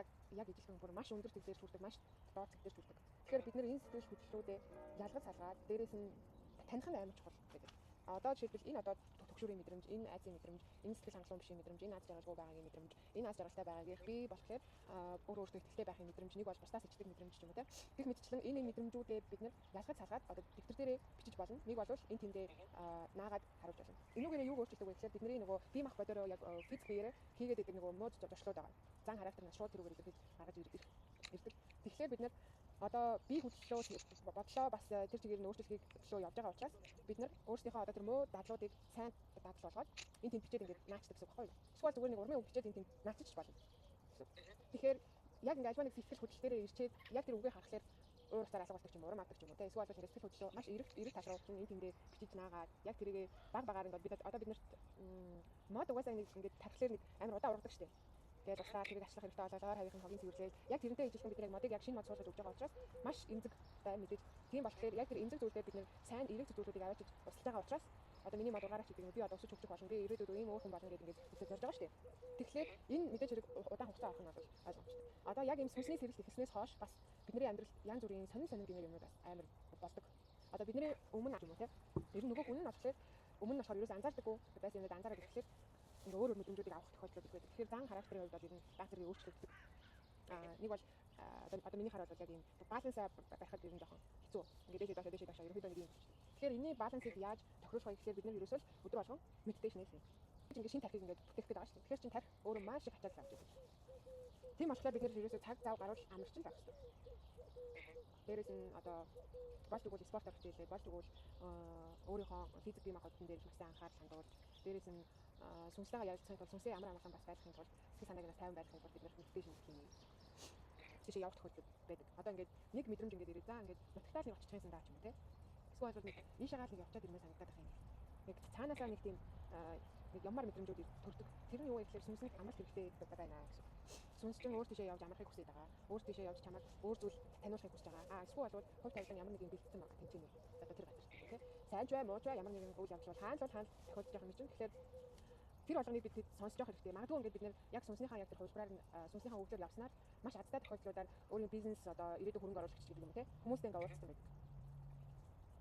яг ижилхэн бүр маш өндөр төвлөрч хүрдэг, маш доод төвлөрч хүрдэг. Тэгэхээр бид нэр энэ сэтгэл хөдлөлтүүдээ ялгаж салгаад дээрээс нь таних нь амар чухал гэдэг. Одоо жишээлбэл энэ одоо төгшүүрийн мэдрэмж, энэ айцын мэдрэмж, энэ сэтгэл хангалуун бишийн мэдрэмж, энэ аз жаргалгүй байгаагийн мэдрэмж, энэ аз жаргалтай байгаагийн би болохоор өөртөө ихтэй байхын мэдрэмж, нэг бол бусдаас ичдэг мэдрэмж ч юм уу те. Гэх мэтчлэн энэ мэдрэмжүүдээ бид нэр ялгаж салгаад одоо дэвтэр дээрээ бичиж болно. Нэг бол энэ тэндээ наагаад харуулж болно. Энүүгээрээ юу өөрчлөлтөг вэ гэхээр бидний нөгөө бие махбодороо яг физикээр хийгээд байдаг нөгөө мод зуршлууд байгаа. Зан характер нь шууд тэрүүгээр илэрхийлж гаргаж ирдэг. Тэгэхээр бид нэр одоо би хөдлөлөө бодлоо бас тэр чигээр нь өөрчлөлтийг төлөө явж байгаа учраас бид нар өөрсдийнхөө одоо тэр муу дадлуудыг сайн дадал болгоод энэ тэнд бичээд ингээд наачдаг гэсэн үг байхгүй юу? Эсвэл зүгээр нэг урмын үг бичээд энэ тэнд наачиж болно. Тэгэхээр яг ингээд альва нэг сэтгэл хөдлөлтөөрөө ирчээд яг тэр үгээ харахаар өөр утгаар алга болдог ч юм уу, урам авдаг ч юм уу те. Эсвэл сэтгэл хөдлөлөө маш эрэг ташруулсан энэ тэндээ бичиж наагаад яг тэрийгээ баг багаар ингээд бид одоо бид нарт мод угаасаа ингээд тархлаар нэг амар удаа ургадаг штеп. Тэгээд тусдаа тэрийг ачлах хэрэгтэй болоод ойр хавийнхын хогийн цэвэрлээд яг тэрнтэй ижилхэн бид яг модыг яг шинэ мод суулгаж өгч байгаа учраас маш эмзэг бай мэдээж тийм болохоор яг тэр эмзэг зүйлдээ бид нэр сайн эрэг зүйлүүдийг аваачиж устж байгаа учраас одоо миний мод ургаараач гэдэг нь би одоо өсөж хөгжих болно би ирээдүйд ийм өөр хүн болно гэдэг ингээд үзэж зорж байгаа шүү дээ. Тэгэхээр энэ мэдээж хэрэг удаан хугацаа авах нь бол ойлгомжтой. Одоо яг ийм сүнсний сэргэлт ихснээс хойш бас бидний амьдрал янз бүрийн сонин гэмээр юмнууд бас амар болдог. Одоо бидний өмнө юм уу те. Ер нь нөгөө хүн нь болохоор өмнө нь болохоор ерөөс анзаардаггүй байсан юмуд анзаараад ирэхлээр ингээ өөр мэдрэмжүүдийг авах тохиолдол байдаг. Тэгэхээр зан характерын хувьд бол ер нь баг зэрэг өөрчлөгддөг. Нэг бол одоо миний хараад бол яг ийм баланс барихад ер нь жоохон хэцүү. Ингээ дээшээ доошоо ерөөдөө нэг юм. Тэгэхээр энэний балансыг яаж тохируулах вэ гэхээр бид нар ерөөсөө өдөр болгон медитейшн хийх юм. Ингээ шинэ тархийг ингээ бүтээх гэдэг байгаа шүү дээ. Тэгэхээр чинь тархи өөрөө маш их ачаал авч байгаа. Тийм болохоор бид нар ерөөсөө цаг зав гаруул амарчин байх хэрэгтэй. Дээрээс нь одоо болж өгвөл спорт авах хэлээ, болж өгвөл өөрийнхөө физик бие махбодын дээр маш сайн анхаарал хандуулж, дээрээс нь сүнслэгээ ялцсан тул сүнсээ ямар амархан бас байхын тулд сэтгэл санааг тайван байхын тулд бид нар медитейшн хийх юм. Тийшээ явах тохиолдол байдаг. Одоо ингээд нэг мэдрэмж ингээд ирээ. За ингээд нутагтаа л очихсан даа ч юм уу те. Эсвэл нэг ийшээгаа л явчаад ирмээ санагдаад байх юм. Нэг цаанаасаа нэг тийм нэг ямар мэдрэмжүүд төрдөг. Тэр нь юу вэ гэхээр сүнсний амралт хэрэгтэй байна гэсэн. Сүнс чинь өөр тийшээ явж амрахыг хүсэж байгаа. Өөр тийшээ явж чамаар өөр зүйл таниулахыг хүсэж байгаа. Эсвэл бол хувь тавилан ямар нэг юм бэлтгэсэн байгаа тэнцэнэ. Одоо тэр газар тийм сайн ч бай муу ч бай ямар нэгэн үйл явдал бол хаана тохиолдож байгаа юм чинь. Тэгэхээр тэр болгоныг бид сонсож явах хэрэгтэй. Магадгүй ингээд бид нэр яг сүнснийхаа яг тэр хувилбараар сүнснийхаа хөгжлөөр явснаар маш азтай тохиолдлуудаар өөрийн бизнес одоо ирээдүйн хөрөнгө оруулагч гэдэг юм те. Хүмүүстэй ингээд уулзсан байдаг.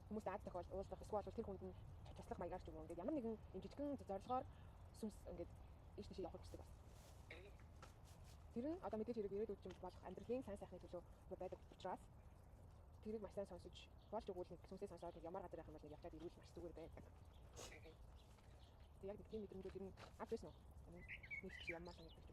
Хүмүүстэй аз тохиол уулзах эсвэл тэр хүнд нь туслах маягаар ч юм уу ингээд ямар нэгэн юм жижигхэн зорилгоор сүнс ингээд ийш тийш явах хэрэгтэй байна. Тэр нь одоо мэдээж хэрэг ирээдүйд ч болох амьдралын сайн сайхны төлөө байдаг учраас тэрийг маш сайн сонсож болж өгвөл нэг сүнсээ сонсоод ямар газар байх юм бол нэг явчаад ирүүл маш зүгээр байдаг. Яг нэг тийм мэдрэмжүүд ер нь авч байсан уу? Нэг ч ямар санагдаж